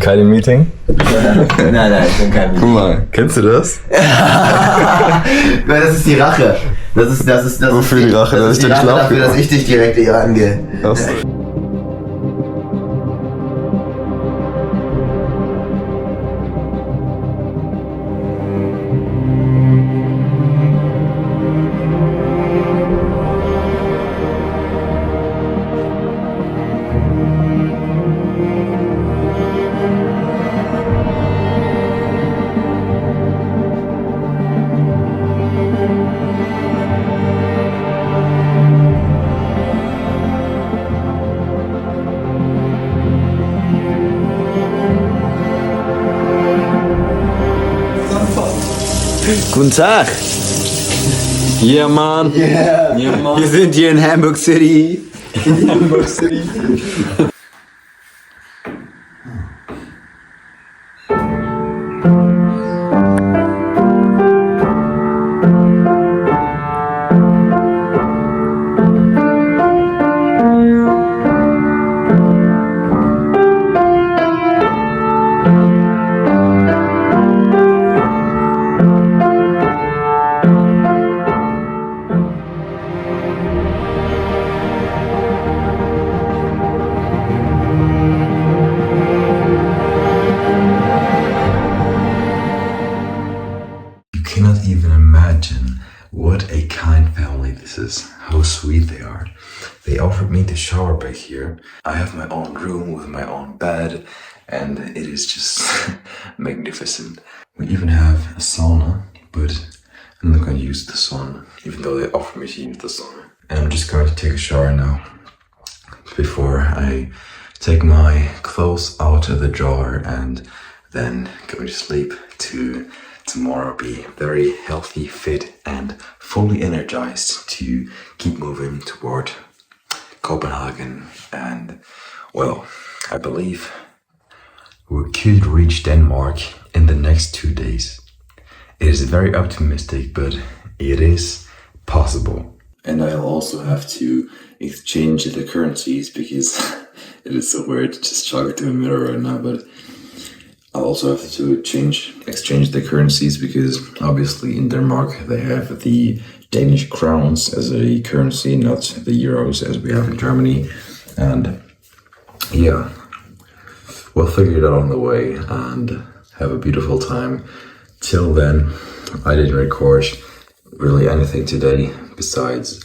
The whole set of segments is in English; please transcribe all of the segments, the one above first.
Keine Meeting? Nein, ich bin kein Meeting. Guck mal, kennst du das? Weil das ist die Rache. Das ist Wofür die Rache? Das ist die Rache dafür, dass ich dich direkt hier angehe. Achso. Guten Tag. Yeah, man. Yeah. Yeah, man. Wir sind hier in Hamburg City. Hamburg City. You cannot even imagine what a kind family this is, how sweet they are. They offered me the shower back here. I have my own room with my own bed, and it is just magnificent. We even have a sauna, but I'm not going to use the sauna, even though they offered me to use the sauna. And I'm just going to take a shower now, before I take my clothes out of the drawer and then go to sleep to tomorrow be very healthy, fit and fully energized to keep moving toward Copenhagen. And well, I believe we could reach Denmark in the next 2 days. It is very optimistic, but it is possible. And I'll also have to exchange the currencies because it is so weird just talking to a mirror right now, but I'll also have to exchange the currencies because obviously in Denmark they have the Danish crowns as a currency, not the euros as we have in Germany. And yeah, we'll figure it out on the way and have a beautiful time. Till then, I didn't record really anything today besides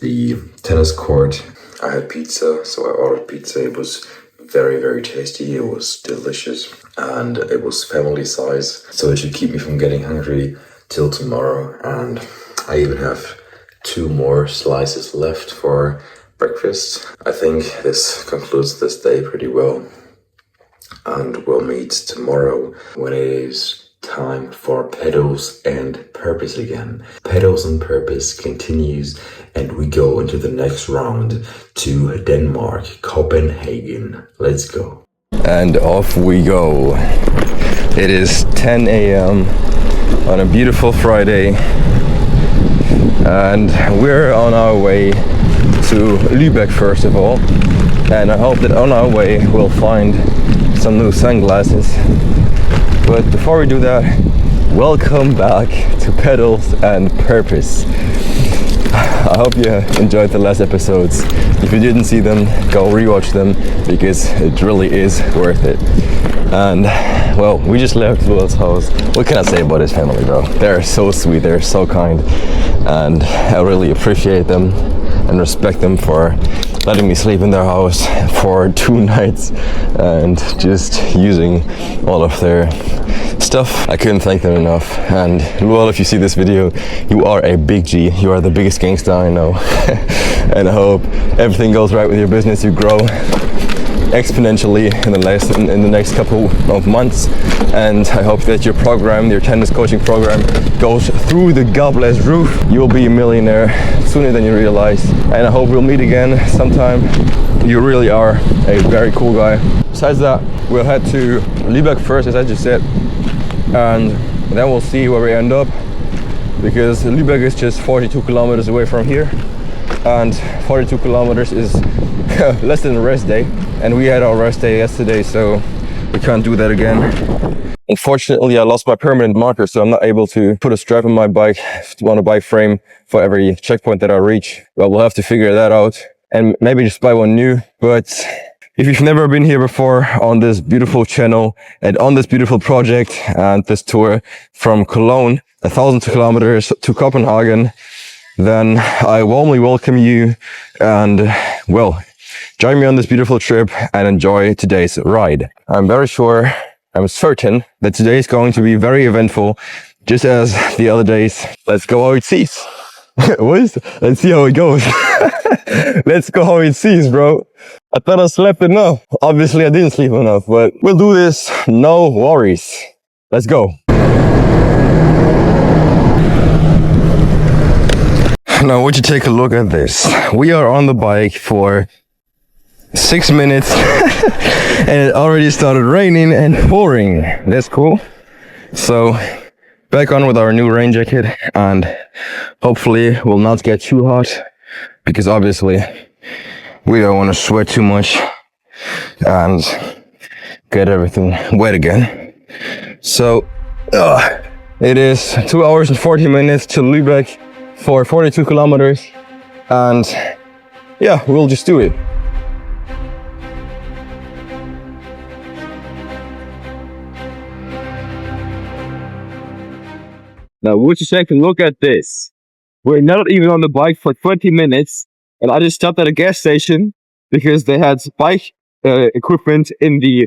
the tennis court. I had pizza, so I ordered pizza. It was very, very tasty. It was delicious and it was family size, so it should keep me from getting hungry till tomorrow. And I even have 2 more slices left for breakfast. I think this concludes this day pretty well, and we'll meet tomorrow when it is time for Pedals and Purpose again. Pedals and Purpose continues and we go into the next round to Denmark, Copenhagen. Let's go. And off we go. It is 10 a.m. on a beautiful Friday. And we're on our way to Lübeck first of all. And I hope that on our way we'll find some new sunglasses. But before we do that, welcome back to Pedals and Purpose. I hope you enjoyed the last episodes. If you didn't see them, go rewatch them because it really is worth it. And well, we just left Lual's house. What can I say about his family, bro? They're so sweet, they're so kind, and I really appreciate them and respect them for letting me sleep in their house for 2 nights and just using all of their stuff. I couldn't thank them enough. And Lual, if you see this video, you are a big G. You are the biggest gangster I know. And I hope everything goes right with your business. You grow exponentially in the next couple of months, and I hope that your program, your tennis coaching program, goes through the godless roof. You will be a millionaire sooner than you realize, and I hope we'll meet again sometime. You really are a very cool guy. Besides that, we'll head to Lübeck first, as I just said, and then we'll see where we end up, because Lübeck is just 42 kilometers away from here, and 42 kilometers is less than a rest day, and we had our rest day yesterday, so we can't do that again. Unfortunately, I lost my permanent marker, so I'm not able to put a strap on my bike, on a bike frame for every checkpoint that I reach. Well, we'll have to figure that out and maybe just buy one new. But if you've never been here before on this beautiful channel and on this beautiful project and this tour from Cologne, 1,000 kilometers to Copenhagen, then I warmly welcome you and, well, join me on this beautiful trip and enjoy today's ride. I'm certain that today is going to be very eventful, just as the other days. Let's go how it sees. What is it? Let's see how it goes. Let's go how it sees, bro. I thought I slept enough. Obviously, I didn't sleep enough, but we'll do this. No worries. Let's go. Now, would you take a look at this? We are on the bike for 6 minutes and it already started raining and pouring. That's cool. So back on with our new rain jacket and hopefully we'll not get too hot because obviously we don't want to sweat too much and get everything wet again. So it is 2 hours and 40 minutes to Lübeck for 42 kilometers and yeah, we'll just do it. Now, would you take a look at this? We're not even on the bike for 20 minutes, and I just stopped at a gas station because they had bike equipment in the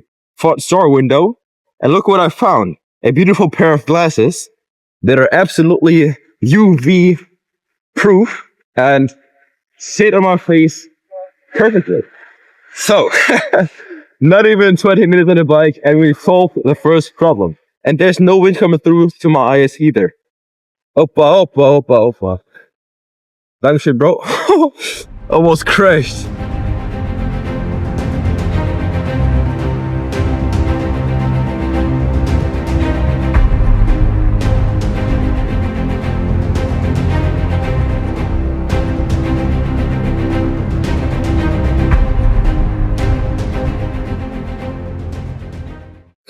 store window. And look what I found. A beautiful pair of glasses that are absolutely UV proof and sit on my face perfectly. So, not even 20 minutes on the bike and we solved the first problem. And there's no wind coming through to my eyes either. Oppa, oppa, oppa, oppa. Dankeschön, bro. Almost crashed.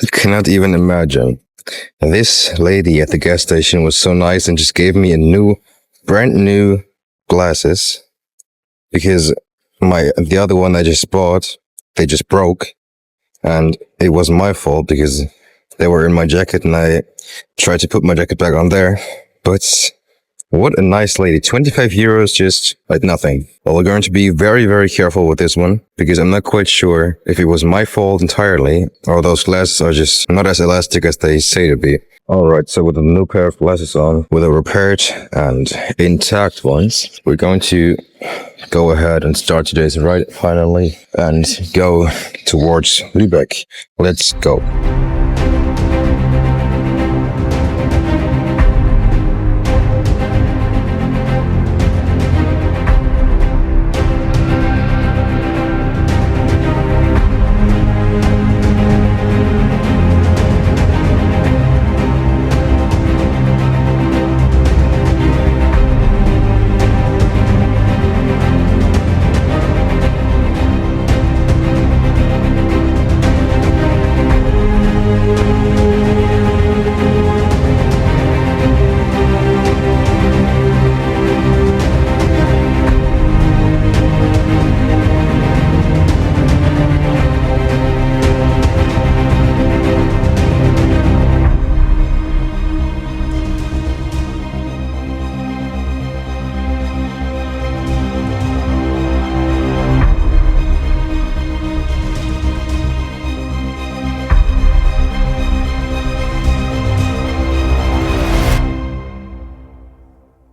I cannot even imagine. This lady at the gas station was so nice and just gave me brand new glasses because the other one I just bought, they just broke and it was my fault because they were in my jacket and I tried to put my jacket back on there. But what a nice lady. 25 euros just like nothing. Well, we're going to be very, very careful with this one because I'm not quite sure if it was my fault entirely or those glasses are just not as elastic as they say to be. Alright, so with a new pair of glasses on, with a repaired and intact ones, we're going to go ahead and start today's ride finally and go towards Lübeck. Let's go.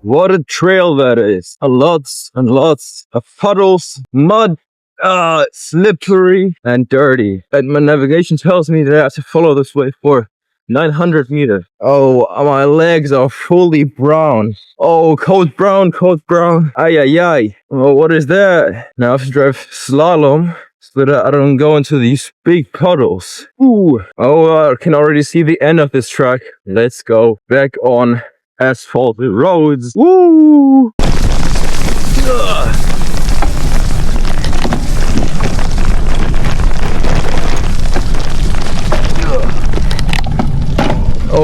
What a trail that is. Lots and lots of puddles, mud, slippery and dirty. And my navigation tells me that I have to follow this way for 900 meters. Oh, my legs are fully brown. Oh, cold brown, cold brown. Ay, ay, ay. Oh, what is that? Now I have to drive slalom so that I don't go into these big puddles. Ooh. Oh, I can already see the end of this track. Let's go back on asphalted roads. Woo! Ugh.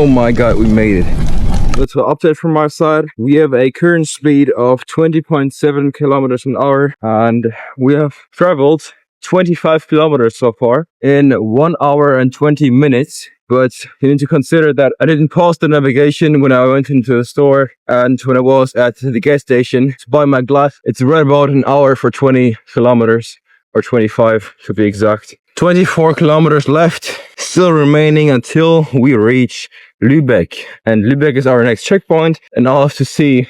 Oh my god, we made it. Little update from my side. We have a current speed of 20.7 kilometers an hour and we have traveled 25 kilometers so far in 1 hour and 20 minutes. But you need to consider that I didn't pause the navigation when I went into the store and when I was at the gas station to buy my glass. It's right about an hour for 20 kilometers or 25 to be exact. 24 kilometers left, still remaining until we reach Lübeck. And Lübeck is our next checkpoint. And I'll have to see,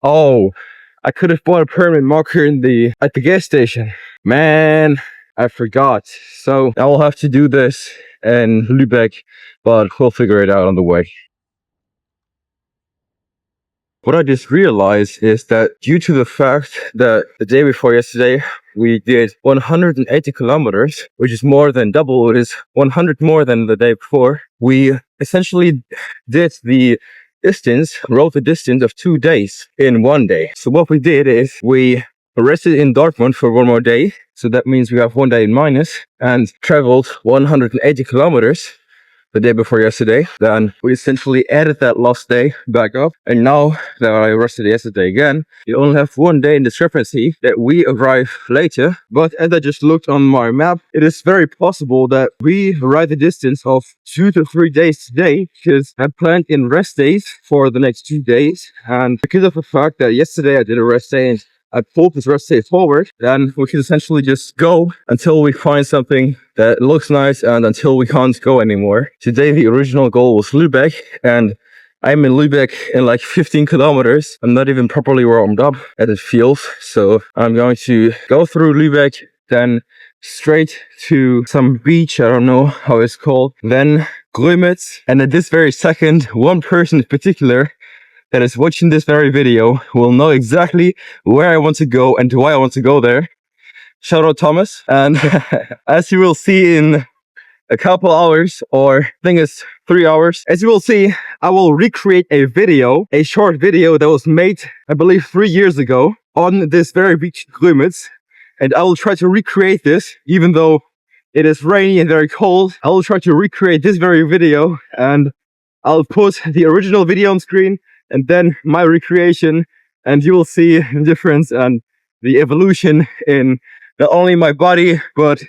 oh, I could have bought a permanent marker at the gas station. Man, I forgot. So I will have to do this in Lübeck, but we'll figure it out on the way. What I just realized is that due to the fact that the day before yesterday we did 180 kilometers, which is more than double, it is 100 more than the day before, we essentially did the distance, rode the distance of 2 days in 1 day. So what we did is we rested in Dortmund for 1 more day. So that means we have 1 day in minus and traveled 180 kilometers the day before yesterday. Then we essentially added that lost day back up. And now that I rested yesterday again, you only have 1 day in discrepancy that we arrive later. But as I just looked on my map, it is very possible that we ride the distance of 2 to 3 days today because I planned in rest days for the next 2 days. And because of the fact that yesterday I did a rest day and I pulled this rest day forward, then we can essentially just go until we find something that looks nice and until we can't go anymore. Today the original goal was Lübeck and I'm in Lübeck in like 15 kilometers. I'm not even properly warmed up as it feels. So I'm going to go through Lübeck, then straight to some beach, I don't know how it's called, then Grömitz. And at this very second, one person in particular that is watching this very video will know exactly where I want to go and why I want to go there. Shoutout Thomas. And as you will see in a couple hours, or I think it's 3 hours, as you will see, I will recreate a video, a short video that was made, I believe, 3 years ago on this very beach in Grömitz. And I will try to recreate this, even though it is rainy and very cold. I will try to recreate this very video and I'll put the original video on screen and then my recreation, and you will see the difference and the evolution in not only my body, but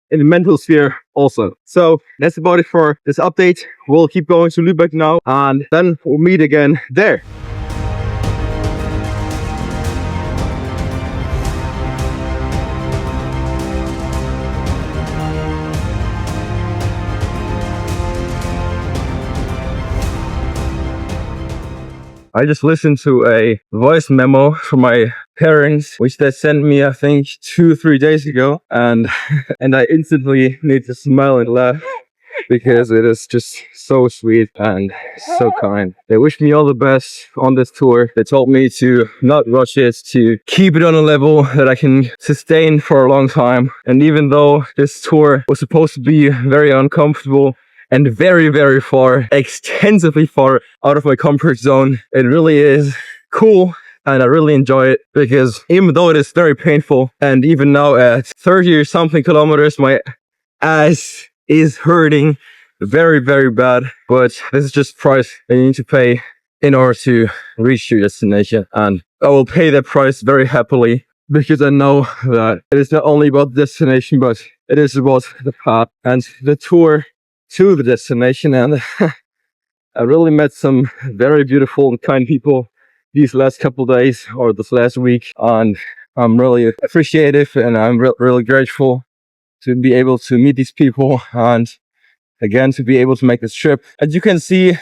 in the mental sphere also. So that's about it for this update. We'll keep going to Lübeck now, and then we'll meet again there. I just listened to a voice memo from my parents, which they sent me, I think, 2 or 3 days ago. And I instantly need to smile and laugh because it is just so sweet and so kind. They wished me all the best on this tour. They told me to not rush it, to keep it on a level that I can sustain for a long time. And even though this tour was supposed to be very uncomfortable and very, very far, extensively far out of my comfort zone, it really is cool. And I really enjoy it because even though it is very painful, and even now at 30 or something kilometers, my ass is hurting very, very bad. But this is just the price that you need to pay in order to reach your destination. And I will pay that price very happily because I know that it is not only about the destination, but it is about the path and the tour to the destination. And I really met some very beautiful and kind people these last couple days or this last week, and I'm really appreciative and I'm really grateful to be able to meet these people and again to be able to make this trip. As you can see,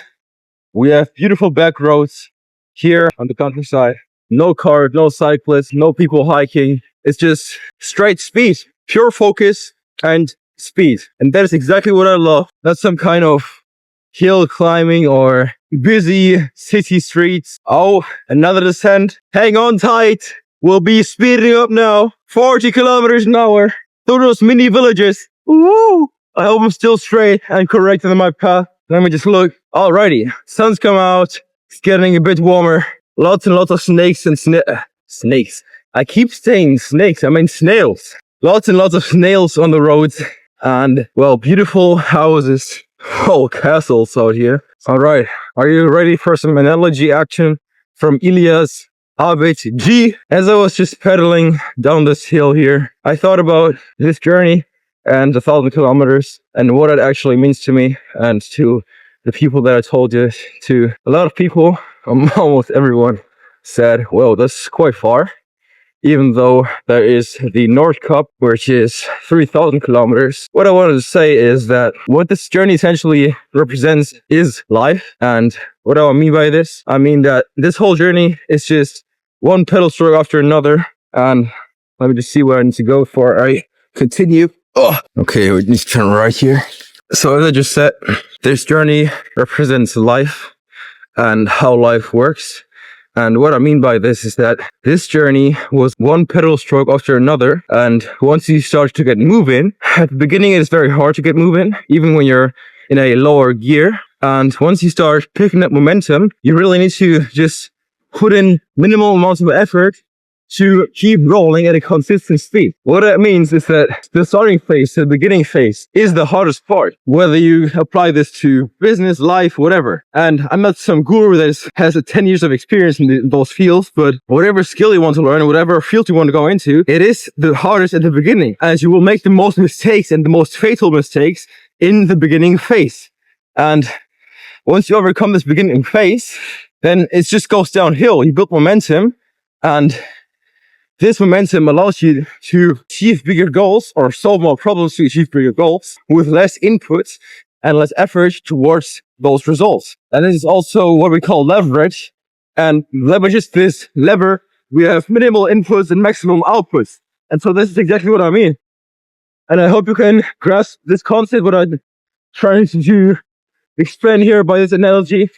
we have beautiful back roads here on the countryside. No cars, no cyclists, no people hiking. It's just straight speed, pure focus and speed. And that is exactly what I love. Not some kind of hill climbing or busy city streets. Oh, another descent. Hang on tight. We'll be speeding up now. 40 kilometers an hour through those mini villages. Woo! I hope I'm still straight and correct in my path. Let me just look. Alrighty, sun's come out. It's getting a bit warmer. Lots and lots of snakes and snakes. I keep saying snakes, I mean snails. Lots and lots of snails on the roads. And, well, beautiful houses, whole castles out here. Alright, are you ready for some analogy action from Ilias G? As I was just pedaling down this hill here, I thought about this journey and the 1,000 kilometers and what it actually means to me and to the people that I told you to. A lot of people, almost everyone, said, well, that's quite far. Even though there is the North Cup, which is 3,000 kilometers. What I wanted to say is that what this journey essentially represents is life. And what do I mean by this? I mean that this whole journey is just one pedal stroke after another. And let me just see where I need to go before I continue. Oh, okay, we need to turn right here. So as I just said, this journey represents life and how life works. And what I mean by this is that this journey was one pedal stroke after another. And once you start to get moving, at the beginning it's very hard to get moving, even when you're in a lower gear. And once you start picking up momentum, you really need to just put in minimal amounts of effort to keep rolling at a consistent speed. What that means is that the starting phase, the beginning phase, is the hardest part, whether you apply this to business, life, whatever. And I'm not some guru that has 10 years of experience in those fields, but whatever skill you want to learn or whatever field you want to go into, it is the hardest at the beginning, as you will make the most mistakes and the most fatal mistakes in the beginning phase. And once you overcome this beginning phase, then it just goes downhill. You build momentum, and this momentum allows you to achieve bigger goals or solve more problems to achieve bigger goals with less input and less effort towards those results. And this is also what we call leverage. And leverage is this lever. We have minimal inputs and maximum outputs. And so this is exactly what I mean. And I hope you can grasp this concept, what I'm trying to explain here by this analogy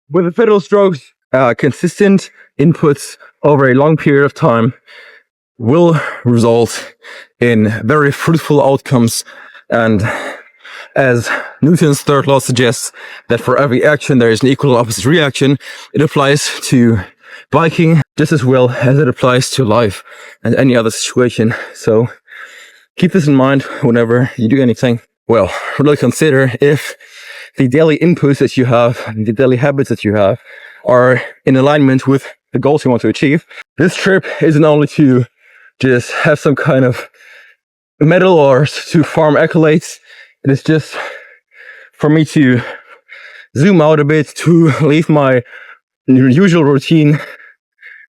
with the pedal strokes. Consistent inputs over a long period of time will result in very fruitful outcomes. And as Newton's third law suggests that for every action there is an equal and opposite reaction, it applies to biking just as well as it applies to life and any other situation. So keep this in mind whenever you do anything. Well, really consider if the daily inputs that you have, the daily habits that you have, are in alignment with the goals you want to achieve. This trip isn't only to just have some kind of medal or to farm accolades. It is just for me to zoom out a bit, to leave my usual routine,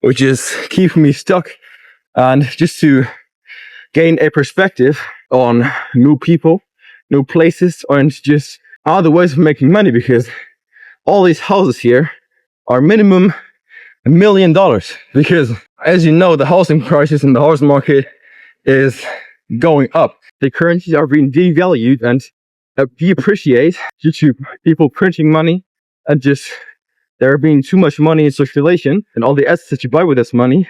which is keeping me stuck, and just to gain a perspective on new people, new places, and just other ways of making money, because all these houses here are minimum $1 million, because as you know, the housing prices in the house market is going up. The currencies are being devalued and depreciate due to people printing money, and just there being too much money in circulation, and all the assets that you buy with this money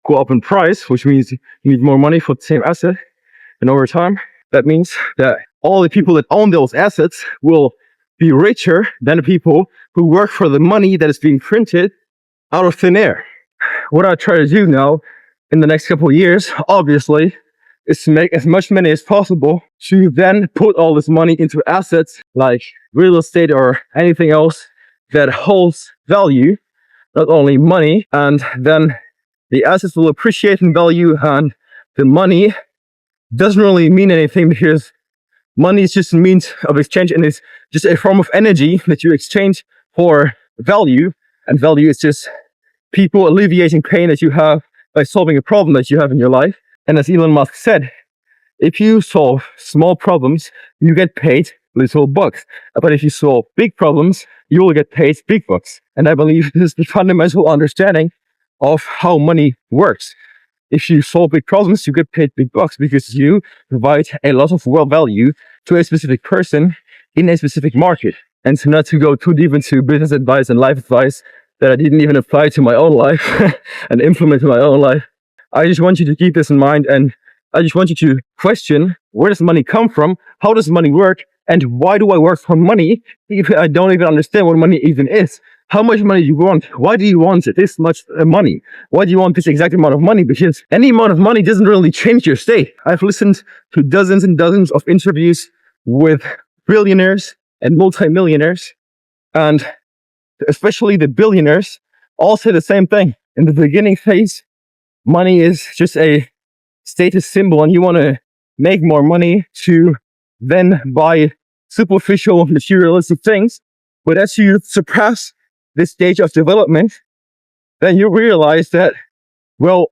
go up in price, which means you need more money for the same asset. And over time, that means that all the people that own those assets will be richer than the people who work for the money that is being printed out of thin air. What I try to do now in the next couple of years, obviously, is to make as much money as possible to then put all this money into assets like real estate or anything else that holds value, not only money, and then the assets will appreciate in value, and the money doesn't really mean anything, because money is just a means of exchange, and it's just a form of energy that you exchange for value. And value is just people alleviating pain that you have by solving a problem that you have in your life. And as Elon Musk said, if you solve small problems, you get paid little bucks. But if you solve big problems, you will get paid big bucks. And I believe this is the fundamental understanding of how money works. If you solve big problems, you get paid big bucks because you provide a lot of value to a specific person in a specific market. And so, not to go too deep into business advice and life advice that I didn't even apply to my own life and implement in my own life, I just want you to keep this in mind, and I just want you to question, where does money come from? How does money work? And why do I work for money if I don't even understand what money even is? How much money do you want? Why do you want this much money? Why do you want this exact amount of money? Because any amount of money doesn't really change your state. I've listened to dozens and dozens of interviews with billionaires and multimillionaires, and especially the billionaires, all say the same thing. In the beginning phase, money is just a status symbol, and you want to make more money to then buy superficial materialistic things. But as you surpass this stage of development, then you realize that, well,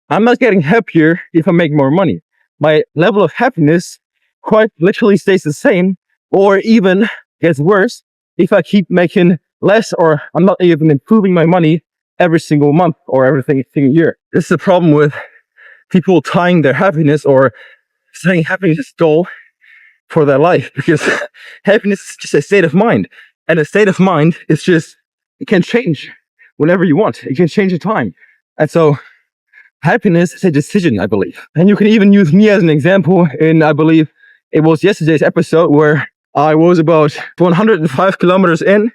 I'm not getting happier if I make more money. My level of happiness quite literally stays the same, or even gets worse if I keep making less, or I'm not even improving my money every single month or every single year. This is the problem with people tying their happiness or saying happiness is goal for their life, because happiness is just a state of mind, and a state of mind is just, it can change whenever you want. It can change in time. And so happiness is a decision, I believe. And you can even use me as an example in, I believe it was yesterday's episode, where I was about 105 kilometers in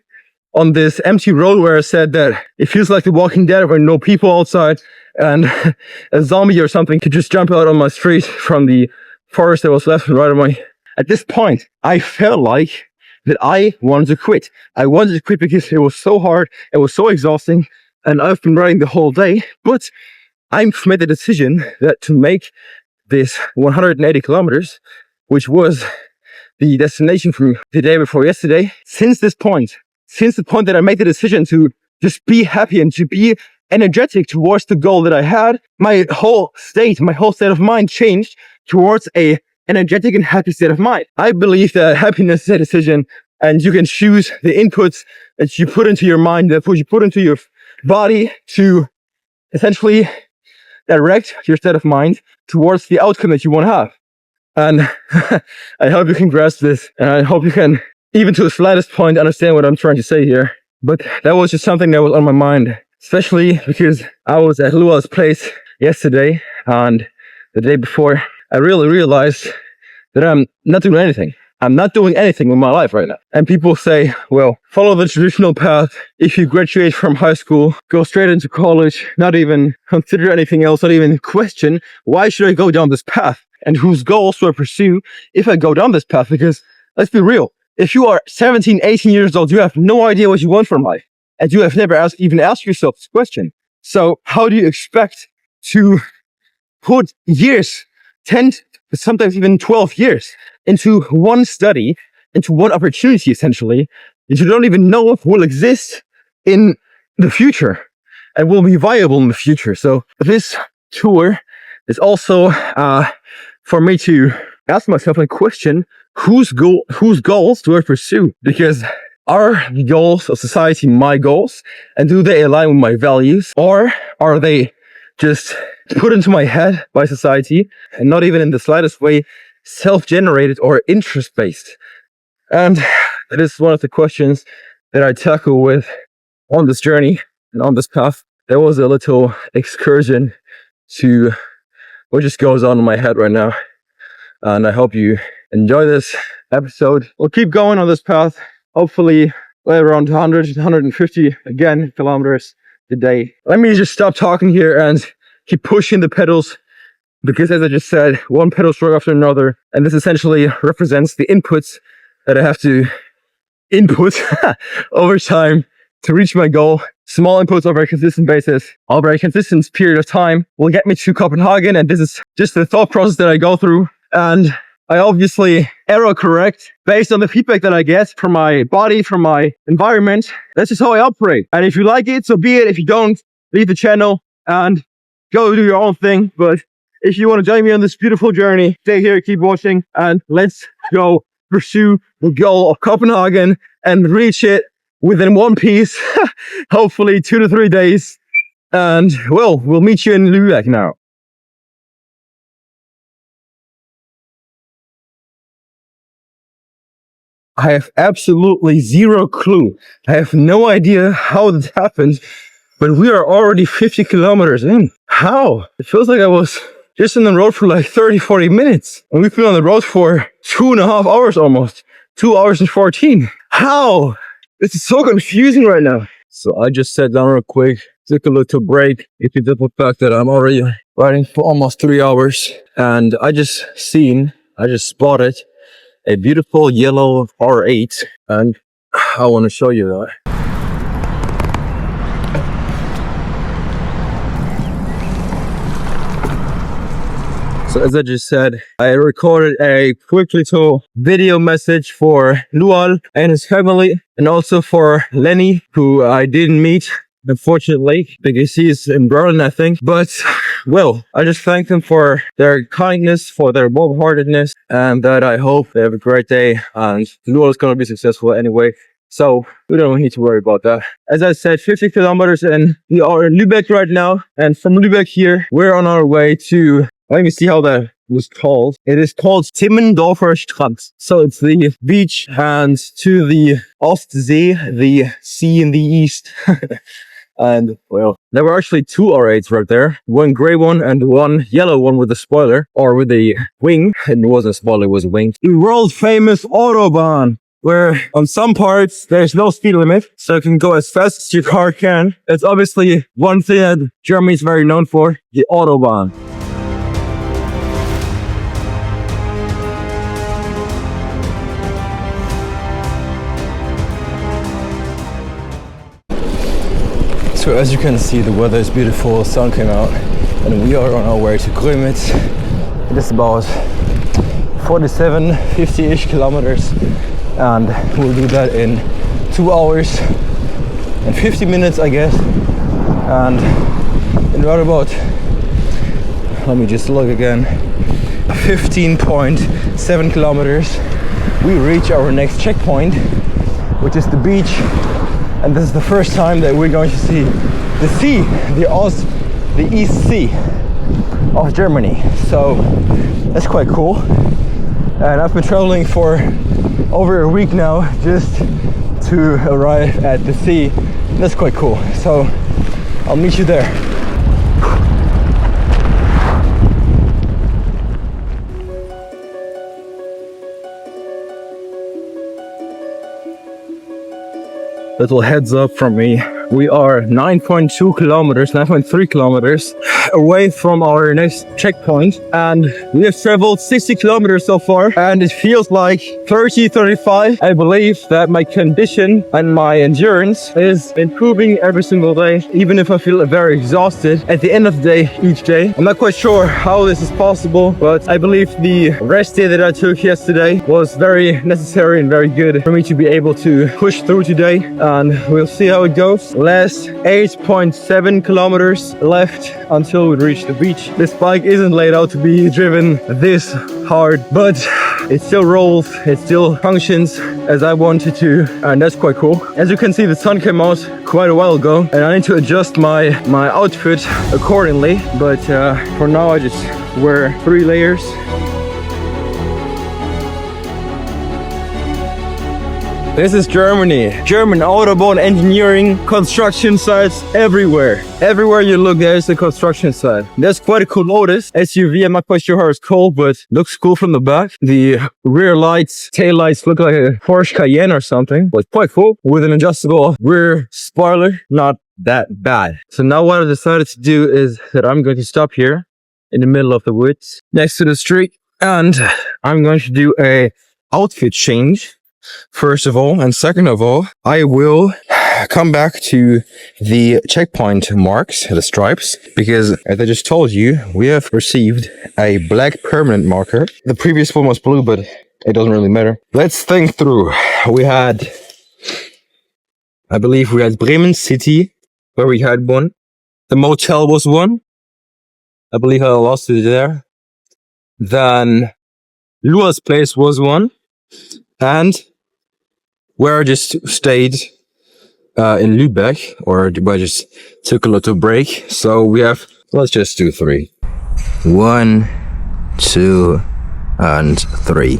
on this empty road, where I said that it feels like The Walking Dead, where no people outside, and a zombie or something could just jump out on my street from the forest that was left and right of my. At this point, I felt like that I wanted to quit. I wanted to quit because it was so hard, it was so exhausting, and I've been riding the whole day. But I've made the decision that to make this 180 kilometers, which was the destination from the day before yesterday, since the point that I made the decision to just be happy and to be energetic towards the goal that I had, my whole state of mind changed towards a energetic and happy state of mind. I believe that happiness is a decision, and you can choose the inputs that you put into your mind, that you put into your body, to essentially direct your state of mind towards the outcome that you want to have. And I hope you can grasp this, and I hope you can, even to the slightest point, understand what I'm trying to say here. But that was just something that was on my mind, especially because I was at Lual's place yesterday, and the day before, I really realized that I'm not doing anything. I'm not doing anything with my life right now. And people say, well, follow the traditional path. If you graduate from high school, go straight into college, not even consider anything else, not even question, why should I go down this path? And whose goals do I pursue if I go down this path? Because let's be real, if you are 17, 18 years old, you have no idea what you want from life. And you have never even asked yourself this question. So how do you expect to put years, 10, sometimes even 12 years into one study, into one opportunity, essentially, that you don't even know if will exist in the future and will be viable in the future? So this tour is also for me to ask myself a question: whose goals do I pursue? Because are the goals of society my goals, and do they align with my values, or are they just put into my head by society and not even in the slightest way self-generated or interest-based? And that is one of the questions that I tackle with on this journey and on this path. There was a little excursion to what just goes on in my head right now, and I hope you enjoy this episode. We'll keep going on this path, hopefully around 100, 150 again kilometers a day. Let me just stop talking here and keep pushing the pedals, because as I just said, one pedal stroke after another, and this essentially represents the inputs that I have to input over time to reach my goal. Small inputs over a consistent basis, over a consistent period of time, will get me to Copenhagen, and this is just the thought process that I go through. And I obviously error correct based on the feedback that I get from my body, from my environment. That's just how I operate. And if you like it, so be it. If you don't, leave the channel and go do your own thing. But if you want to join me on this beautiful journey, stay here, keep watching, and let's go pursue the goal of Copenhagen and reach it within one piece, hopefully 2 to 3 days. And well, we'll meet you in Lübeck now. I have absolutely zero clue. I have no idea how this happened, but we are already 50 kilometers in. How? It feels like I was just on the road for like 30, 40 minutes. And we've been on the road for 2.5 hours almost. 2 hours and 14. How? This is so confusing right now. So I just sat down real quick, took a little break. If you did the fact that I'm already riding for almost 3 hours. And I just spotted a beautiful yellow R8, and I want to show you that. So as I just said, I recorded a quick little video message for Lual and his family, and also for Lenny, who I didn't meet, unfortunately, because he's in Berlin, I think. But, well, I just thank them for their kindness, for their warm-heartedness, and that I hope they have a great day, and Lual is going to be successful anyway. So we don't need to worry about that. As I said, 50 kilometers, and we are in Lübeck right now. And from Lübeck here, we're on our way to... Let me see how that was called. It is called Timmendorfer Strand. So it's the beach and to the Ostsee, the sea in the east. And, well, there were actually 2 R8s right there. One gray one and one yellow one with a spoiler, or with a wing. It wasn't a spoiler, it was a wing. The world famous Autobahn, where on some parts there's no speed limit, so you can go as fast as your car can. It's obviously one thing that Germany is very known for, the Autobahn. So as you can see, the weather is beautiful, the sun came out, and we are on our way to Grömitz. It is about 47, 50-ish kilometers, and we'll do that in 2 hours and 50 minutes, I guess. And in right about, let me just look again, 15.7 kilometers, we reach our next checkpoint, which is the beach. And this is the first time that we're going to see the sea, the East Sea of Germany. So that's quite cool. And I've been traveling for over a week now just to arrive at the sea. That's quite cool. So I'll meet you there. Little heads up from me. We are 9.2 kilometers, 9.3 kilometers away from our next checkpoint, and we have traveled 60 kilometers so far, and it feels like 30, 35. I believe that my condition and my endurance is improving every single day, even if I feel very exhausted at the end of the day, each day. I'm not quite sure how this is possible, but I believe the rest day that I took yesterday was very necessary and very good for me to be able to push through today, and we'll see how it goes. Last 8.7 kilometers left until we reach the beach. This bike isn't laid out to be driven this hard, but it still rolls, it still functions as I wanted to, and that's quite cool. As you can see, the sun came out quite a while ago, and I need to adjust my outfit accordingly, but for now I just wear 3 layers. This is Germany. German Autobahn engineering, construction sites everywhere. Everywhere you look, there's a construction site. There's quite a cool Lotus SUV. I'm not quite sure how it's called, but looks cool from the back. The rear lights, tail lights look like a Porsche Cayenne or something, but quite cool. With an adjustable rear spoiler, not that bad. So now what I decided to do is that I'm going to stop here in the middle of the woods next to the street, and I'm going to do a outfit change. First of all, and second of all, I will come back to the checkpoint marks, the stripes, because as I just told you, we have received a black permanent marker. The previous one was blue, but it doesn't really matter. Let's think through. I believe we had Bremen City, where we had one. The motel was one. I believe I lost it there. Then Lual's place was one. And where I just stayed in Lübeck, or I just took a little break. So we have, let's just do 3. 1, 2, and 3.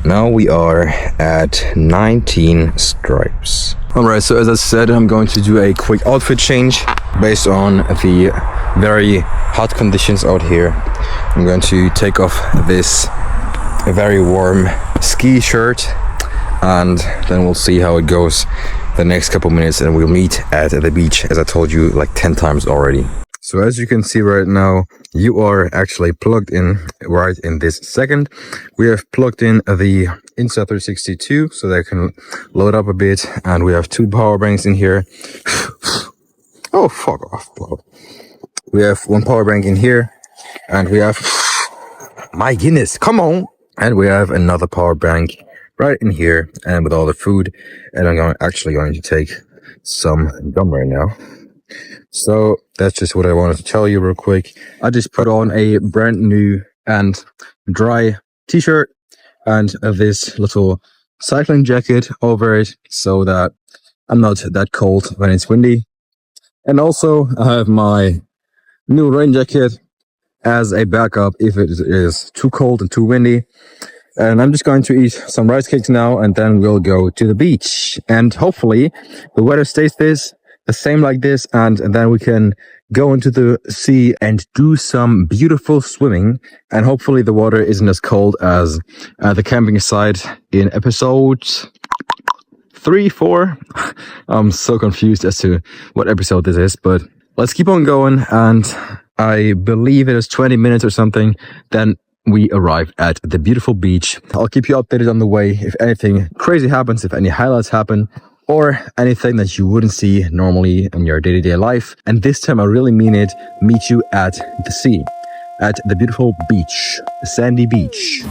Now we are at 19 stripes. Alright, so as I said, I'm going to do a quick outfit change based on the very hot conditions out here. I'm going to take off this very warm ski shirt, and then we'll see how it goes the next couple minutes, and we'll meet at the beach, as I told you like 10 times already. So as you can see right now, you are actually plugged in right in this second. We have plugged in the Insta360 so that I can load up a bit, and we have 2 power banks in here. Oh, fuck off, bro. We have 1 power bank in here, and we have, my goodness, come on. And we have another power bank right in here, and with all the food. And I'm actually going to take some gum right now. So that's just what I wanted to tell you real quick. I just put on a brand new and dry t-shirt and this little cycling jacket over it so that I'm not that cold when it's windy. And also I have my new rain jacket as a backup if it is too cold and too windy. And I'm just going to eat some rice cakes now, and then we'll go to the beach. And hopefully the weather stays the same like this, and then we can go into the sea and do some beautiful swimming. And hopefully the water isn't as cold as the camping site in episode 3, 4. I'm so confused as to what episode this is, but let's keep on going. And I believe it is 20 minutes or something. Then we arrived at the beautiful beach. I'll keep you updated on the way if anything crazy happens, if any highlights happen, or anything that you wouldn't see normally in your day-to-day life. And this time I really mean it, meet you at the sea, at the beautiful beach, the sandy beach.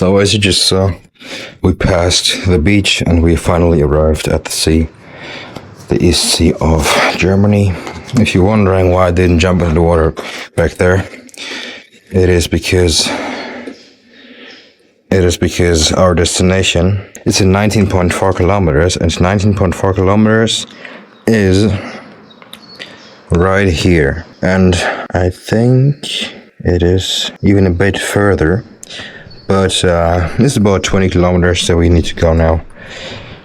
So as you just saw, we passed the beach and we finally arrived at the sea, the East Sea of Germany. If you're wondering why I didn't jump into the water back there, it is because our destination is in 19.4 kilometers, and 19.4 kilometers is right here. And I think it is even a bit further, but this is about 20 kilometers, so we need to go now.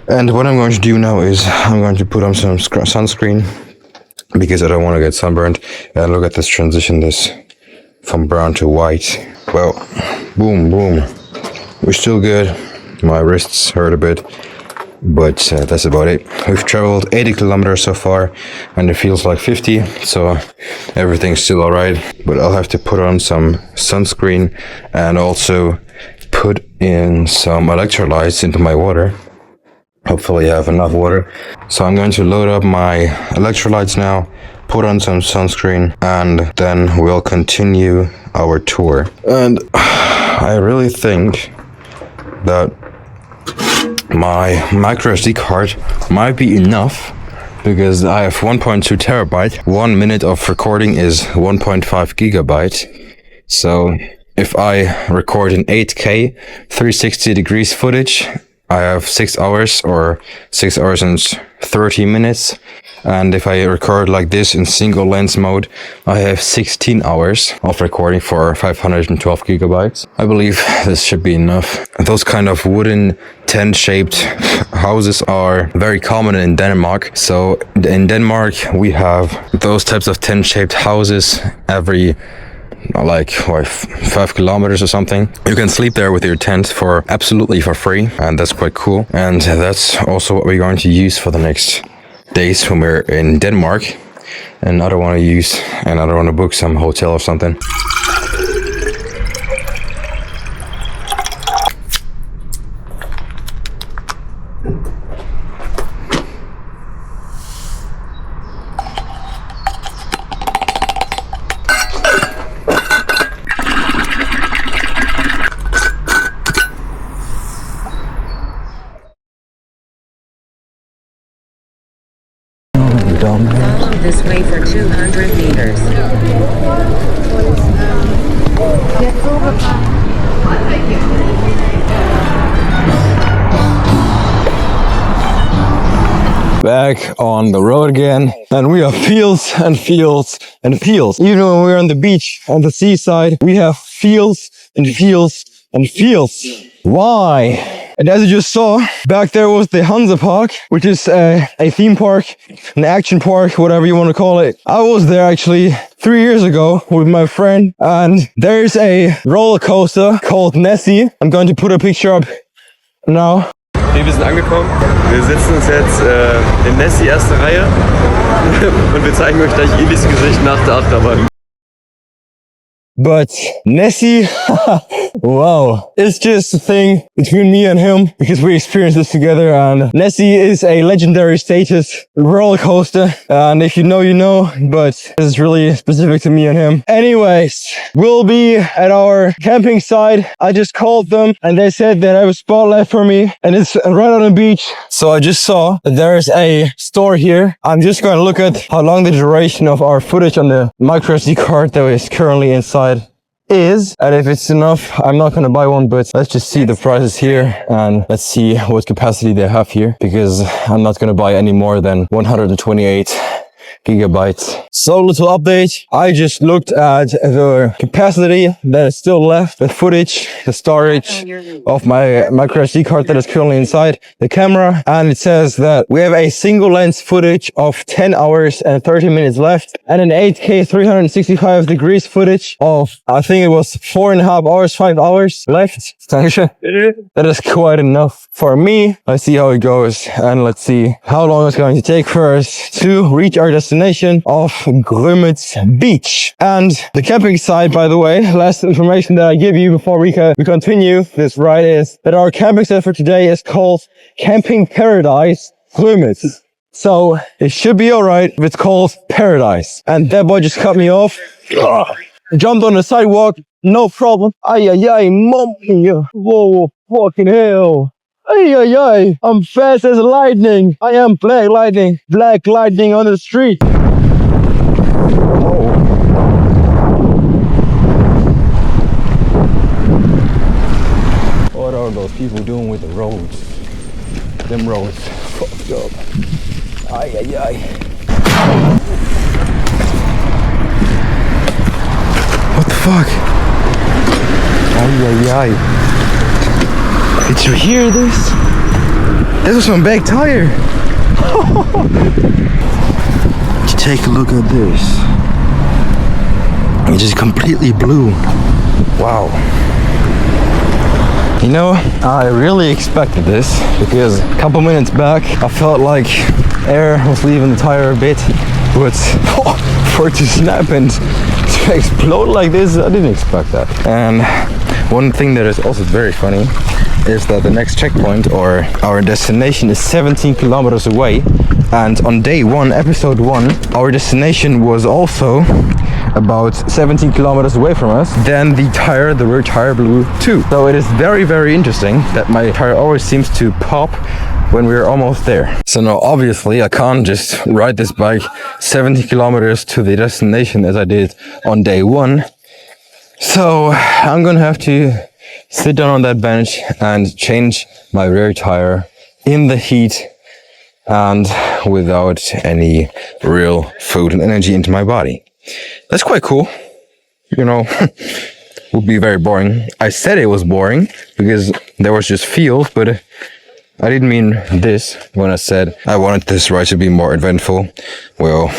And what I'm going to do now is I'm going to put on some sunscreen because I don't want to get sunburned. And look at this transition, this from brown to white. Well, boom, boom. We're still good. My wrists hurt a bit, but that's about it. We've traveled 80 kilometers so far, and it feels like 50, so everything's still alright. But I'll have to put on some sunscreen and also put in some electrolytes into my water. Hopefully I have enough water. So I'm going to load up my electrolytes now, put on some sunscreen, and then we'll continue our tour. And I really think that my micro SD card might be enough, because I have 1.2 terabyte. 1 minute of recording is 1.5 gigabyte. So if I record in 8K 360 degrees footage, I have 6 hours or 6 hours and 30 minutes. And if I record like this in single lens mode, I have 16 hours of recording for 512 gigabytes. I believe this should be enough. Those kind of wooden tent-shaped houses are very common in Denmark. So in Denmark, we have those types of tent-shaped houses every 5 kilometers or something. You can sleep there with your tent for absolutely for free, and that's quite cool. And that's also what we're going to use for the next days when we're in Denmark. And I don't want to book some hotel or something. Follow this way for 200 meters. Back on the road again, and we have fields and fields and fields. Even when we're on the beach, on the seaside, we have fields and fields and fields. Why? And as you just saw, back there was the Hansa-Park, which is a theme park, an action park, whatever you want to call it. I was there actually 3 years ago with my friend, and there's a roller coaster called Nessie. I'm going to put a picture up now. Okay, wir sind angekommen. Wir sitzen uns jetzt in Nessie erste Reihe und wir zeigen euch gleich Ilias Gesicht nach der Achterbahn. But Nessie, wow, it's just a thing between me and him because we experienced this together. And Nessie is a legendary status roller coaster. And if you know, you know, but this is really specific to me and him. Anyways, we'll be at our camping site. I just called them and they said that I have a spot left for me and it's right on the beach. So I just saw that there's a store here. I'm just going to look at how long the duration of our footage on the micro SD card that is currently inside is, and if it's enough, I'm not gonna buy one, but let's just see the prices here and let's see what capacity they have here, because I'm not gonna buy any more than 128 gigabytes. So little update. I just looked at the capacity that is still left, the footage, the storage of my micro SD card that is currently inside the camera, and it says that we have a single lens footage of 10 hours and 30 minutes left, and an 8K 365 degrees footage of, I think it was 4.5 hours, 5 hours left. That is quite enough for me. Let's see how it goes, and let's see how long it's going to take for us to reach our destination of Grömitz Beach. And the camping site, by the way, last information that I give you before we continue this ride is that our camping site for today is called Camping Paradise Grömitz. So it should be alright if it's called Paradise. And that boy just cut me off. Jumped on the sidewalk No problem. Ay, ay, ay, mommy. Whoa, fucking hell. Ay, ay, ay. I'm fast as lightning. I am black lightning. Black lightning on the street. Oh. What are those people doing with the roads? Them roads fucked up. Ay, ay, ay. What the fuck? Ay, ay, ay. Did you hear this? This was my back tire. Take a look at this. It just completely blew. Wow. You know, I really expected this because a couple minutes back I felt like air was leaving the tire a bit, but for it to snap and to explode like this, I didn't expect that. And one thing that is also very funny is that the next checkpoint, or our destination, is 17 kilometers away, and on day 1, episode 1, our destination was also about 17 kilometers away from us. Then the rear tire blew too. So it is very, very interesting that my tire always seems to pop when we're almost there. So now obviously I can't just ride this bike 70 kilometers to the destination as I did on day 1. So I'm gonna have to sit down on that bench and change my rear tire in the heat and without any real food and energy into my body. That's quite cool. You know, would be very boring. I said it was boring because there was just field, but I didn't mean this when I said I wanted this ride to be more eventful. Well,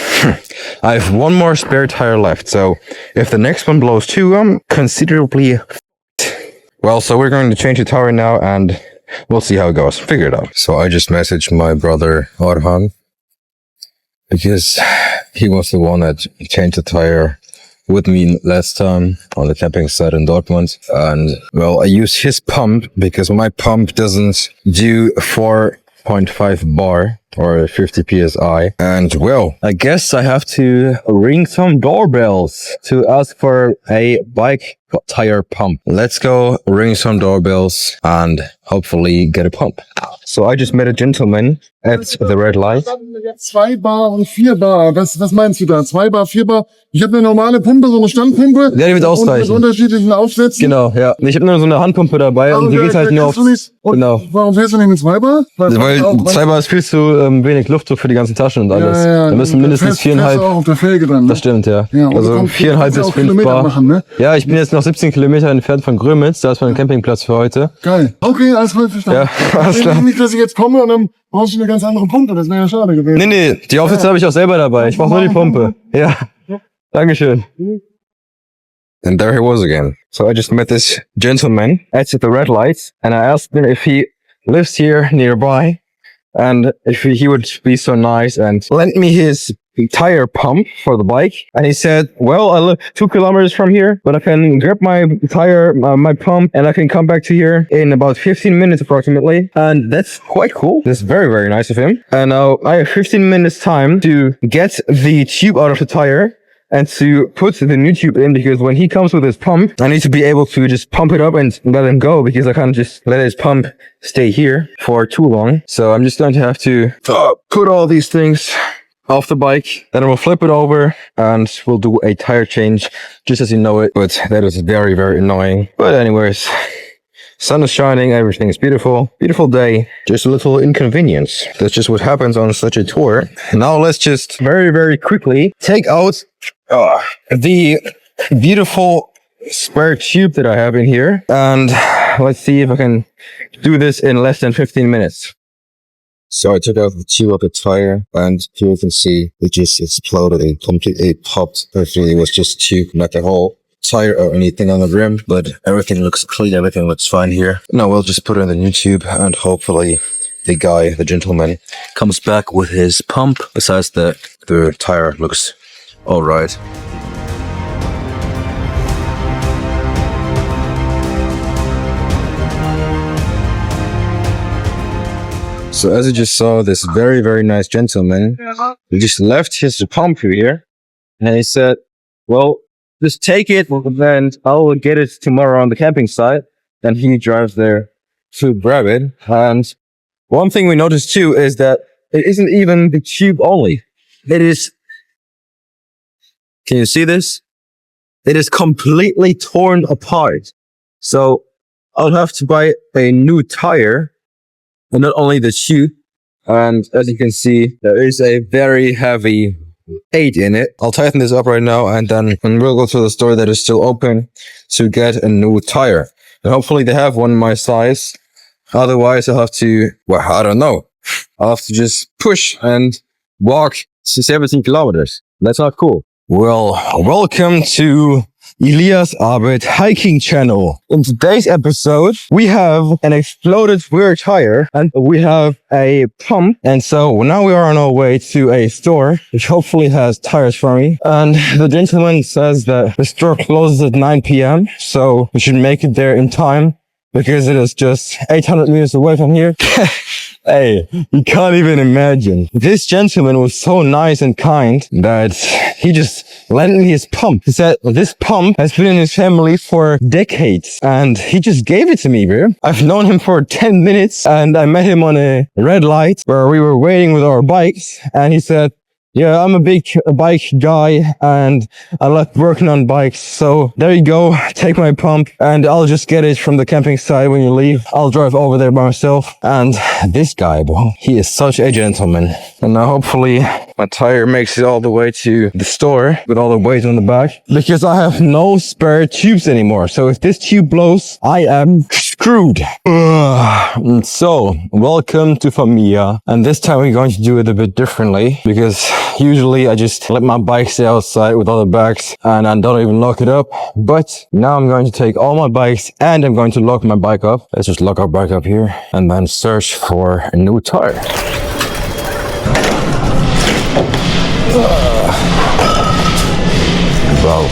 I have one more spare tire left, so if the next one blows too, I'm considerably well, so we're going to change the tire now and we'll see how it goes. Figure it out. So I just messaged my brother Orhan because he was the one that changed the tire with me last time on the camping site in Dortmund. And well, I use his pump because my pump doesn't do 4.5 bar or 50 psi. And well, I guess I have to ring some doorbells to ask for a bike tire pump. Let's go ring some doorbells and hopefully get a pump. So I just met a gentleman at the red light. 2 Bar und 4 Bar. Was meinst du da? 2 Bar, 4 Bar? Ich habe eine normale Pumpe, so eine Standpumpe. Ja, die wird und ausreichen. mit unterschiedlichen Aufsätzen. Genau, ja. Ich habe nur so eine Handpumpe dabei und die geht halt nur auf. Genau. Warum fährst du nicht mit 2 Bar? Weil 2 Bar ist viel zu wenig Luftdruck für die ganzen Taschen und alles. Ja, Wir müssen mindestens 4,5. Auch auf der Felge dann, ne? Das stimmt, ja. Und Also 4,5 bis 5 Bar. Machen, ne? Ja, ich bin jetzt noch 17 Kilometer entfernt von Grömitz. Da ist mein Campingplatz für heute. Geil. Okay, alles voll verstanden. Ja, alles klar. Nicht, dass ich jetzt komme und dann brauchst du eine ganz andere Pumpe. Das wäre ja schade gewesen. Nee, die Aufsätze habe ich auch selber dabei. Ich brauche nur die Pumpe. Ja. Dankeschön. And there he was again. So I just met this gentleman at the red light and I asked him if he lives here nearby and if he would be so nice and lend me his tire pump for the bike. And he said, well, I live 2 kilometers from here, but I can grab my tire, my pump, and I can come back to here in about 15 minutes approximately. And that's quite cool. That's very, very nice of him. And now I have 15 minutes time to get the tube out of the tire and to put the new tube in, because when he comes with his pump, I need to be able to just pump it up and let him go, because I can't just let his pump stay here for too long. So I'm just going to have to put all these things off the bike, then we'll flip it over and we'll do a tire change just as you know it. But that is very, very annoying. But anyways, sun is shining, everything is beautiful. Beautiful day, just a little inconvenience. That's just what happens on such a tour. Now let's just very, very quickly take out the beautiful spare tube that I have in here. And let's see if I can do this in less than 15 minutes. So I took out the tube of the tire and here you can see it just exploded. It completely popped. Actually, it was just tube, not the whole tire or anything on the rim, but everything looks clean. Everything looks fine here. Now we'll just put in the new tube and hopefully the guy, the gentleman, comes back with his pump. Besides that, the tire looks all right. So as you just saw, this very, very nice gentleman, he just left his pump here and he said, well, just take it, and I'll get it tomorrow on the camping site. Then he drives there to grab it. And one thing we noticed too is that it isn't even the tube only. It is, can you see this? It is completely torn apart. So I'll have to buy a new tire, and not only the tube. And as you can see, there is a very heavy 8 in it. I'll tighten this up right now, and then we'll go to the store that is still open to get a new tire. And hopefully they have one my size. Otherwise I'll have to, well, I don't know. I'll have to just push and walk 17 kilometers. That's not cool. Well, welcome to Ilias Arbeit hiking channel. In today's episode, we have an exploded rear tire and we have a pump. And so now we are on our way to a store, which hopefully has tires for me. And the gentleman says that the store closes at 9 p.m. So we should make it there in time because it is just 800 meters away from here. Hey, you can't even imagine. This gentleman was so nice and kind that he just lent me his pump. He said, this pump has been in his family for decades and he just gave it to me, bro. I've known him for 10 minutes and I met him on a red light where we were waiting with our bikes, and he said, yeah, I'm a big bike guy and I like working on bikes. So there you go. Take my pump and I'll just get it from the camping site when you leave. I'll drive over there by myself. And this guy, bro, he is such a gentleman. And now hopefully my tire makes it all the way to the store with all the weight on the back, because I have no spare tubes anymore. So if this tube blows, I am screwed. So welcome to Familia. And this time we're going to do it a bit differently, because usually I just let my bike stay outside with all the bags and I don't even lock it up. But now I'm going to take all my bikes and I'm going to lock my bike up. Let's just lock our bike up here and then search for a new tire. Wow.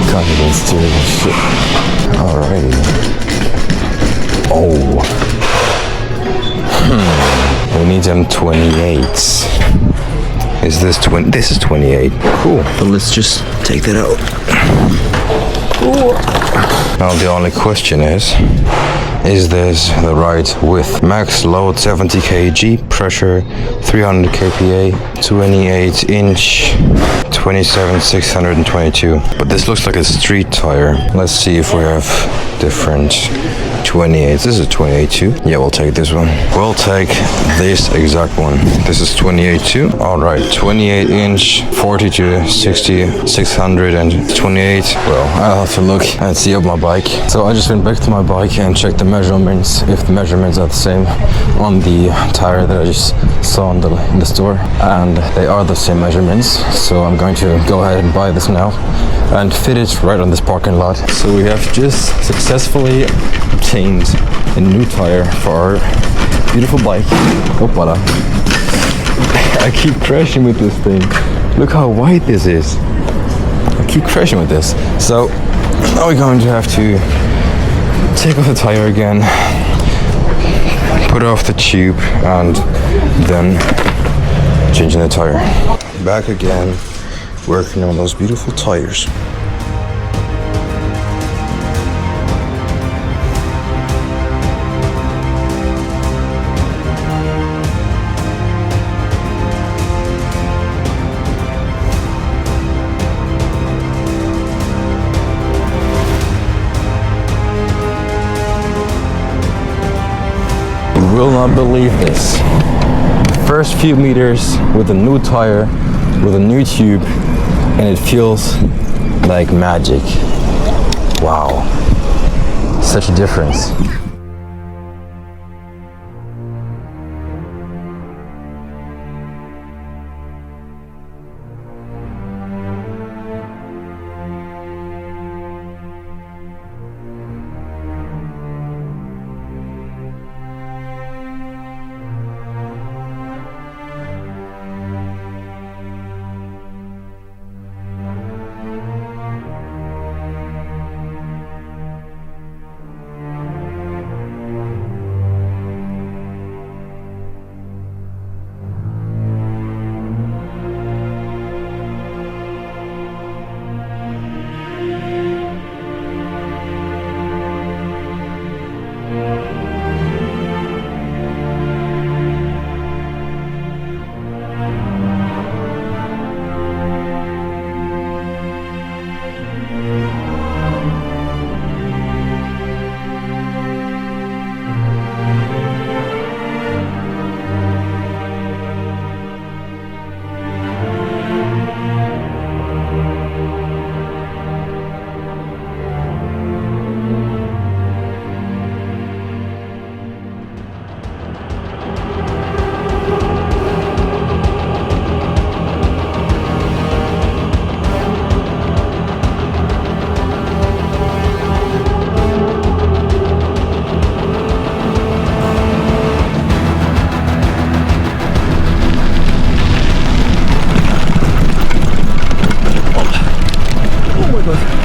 Can't even steer this shit. Alrighty. Oh. We need them 28s. Is this 20? This is 28. Cool. But let's just take that out. Cool. Now the only question is this the right width? Max load 70 kg, pressure 300 kPa, 28 inch, 27,622. But this looks like a street tire. Let's see if we have different 28s. This is 28 too. Yeah, we'll take this one. We'll take this exact one. This is 28 too. Alright, 28 inch, 40 to 60, 628. Well, I'll have to look and see up my bike. So I just went back to my bike and checked the measurements, if the measurements are the same on the tire that I just saw in the store. And they are the same measurements. So I'm going to go ahead and buy this now and fit it right on this parking lot. So we have just successfully obtained a new tire for our beautiful bike. Opala. I keep crashing with this thing. Look how wide this is. I keep crashing with this. So now we're going to have to take off the tire again, put off the tube, and then changing the tire. Back again, working on those beautiful tires. You will not believe this. First few meters with a new tire, with a new tube, and it feels like magic. Wow, such a difference. was.